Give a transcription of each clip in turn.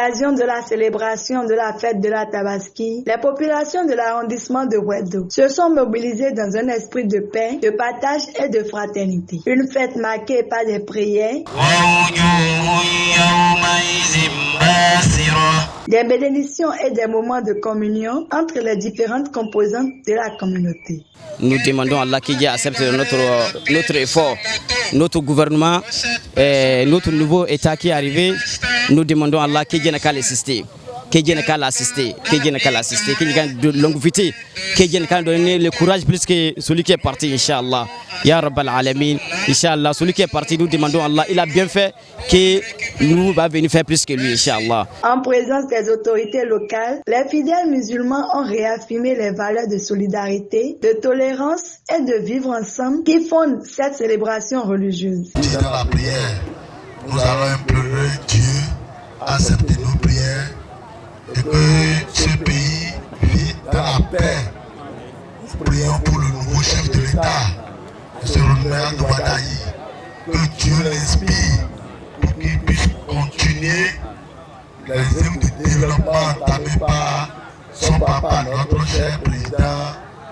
l'occasion de la célébration de la fête de la Tabaski, les populations de l'arrondissement de Wedo se sont mobilisées dans un esprit de paix, de partage et de fraternité. Une fête marquée par des prières, des bénédictions et des moments de communion entre les différentes composantes de la communauté. Nous demandons à Allah qu'il accepte notre effort, notre gouvernement, notre nouveau État qui est arrivé. Nous demandons à Allah qu'il vienne qu'à l'assister, qu'il vienne qu'à l'assister, qu'il vienne qu'à l'assister, qu'il vienne de longévité, qu'il vienne qu'à donner le courage plus que celui qui est parti, Inch'Allah. Ya Rabbal Alamin, Inch'Allah. Celui qui est parti, nous demandons à Allah, il a bien fait que nous va venir faire plus que lui, Inch'Allah. En présence des autorités locales, les fidèles musulmans ont réaffirmé les valeurs de solidarité, de tolérance et de vivre ensemble qui fondent cette célébration religieuse. Dans la prière, nous allons implorer Dieu à accepter nos prières et que ce pays vit dans la paix. Nous prions pour le nouveau chef de l'État, M. Romain Douadaï, que Dieu l'inspire pour qu'il puisse continuer les œuvres de développement entamées par son papa, notre cher président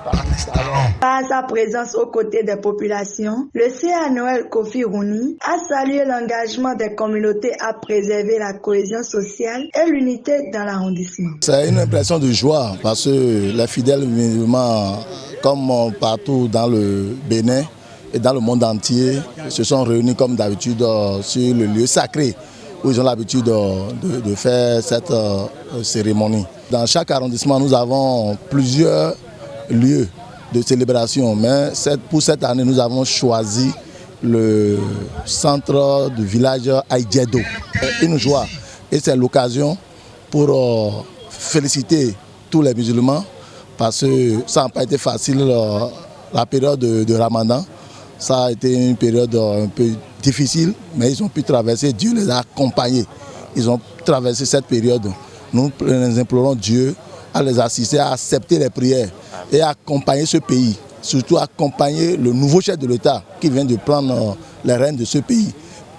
Patrice Talon. Par sa présence aux côtés des populations, le CA Noël Kofi Rouni a salué l'engagement des communautés à préserver la cohésion sociale et l'unité dans l'arrondissement. C'est une impression de joie parce que les fidèles musulmans, comme partout dans le Bénin et dans le monde entier, se sont réunis comme d'habitude sur le lieu sacré où ils ont l'habitude de faire cette cérémonie. Dans chaque arrondissement, nous avons plusieurs lieux de célébration, mais pour cette année, nous avons choisi le centre du village Aïdjedo. Une joie et c'est l'occasion pour féliciter tous les musulmans parce que ça n'a pas été facile la période de Ramadan. Ça a été une période un peu difficile, mais ils ont pu traverser, Dieu les a accompagnés. Ils ont traversé cette période. Nous implorons Dieu à les assister, à accepter les prières et à accompagner ce pays, surtout accompagner le nouveau chef de l'État qui vient de prendre les rênes de ce pays,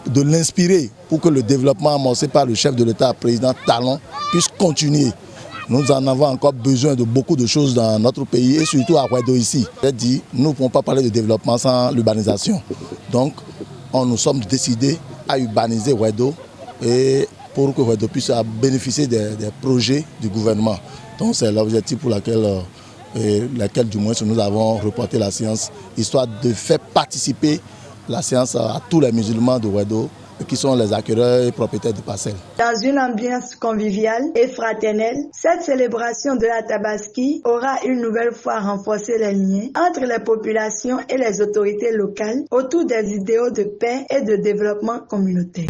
de l'inspirer pour que le développement amorcé par le chef de l'État, président Talon, puisse continuer. Nous en avons encore besoin de beaucoup de choses dans notre pays et surtout à Wedo ici. J'ai dit, nous ne pouvons pas parler de développement sans l'urbanisation. Donc, nous sommes décidés à urbaniser Wedo et pour que Wedo puisse bénéficier des projets du gouvernement. Donc c'est l'objectif pour laquelle du moins nous avons reporté la séance, histoire de faire participer la séance à tous les musulmans de Wedo qui sont les acquéreurs et propriétaires de parcelles. Dans une ambiance conviviale et fraternelle, cette célébration de la Tabaski aura une nouvelle fois renforcé les liens entre les populations et les autorités locales autour des idéaux de paix et de développement communautaire.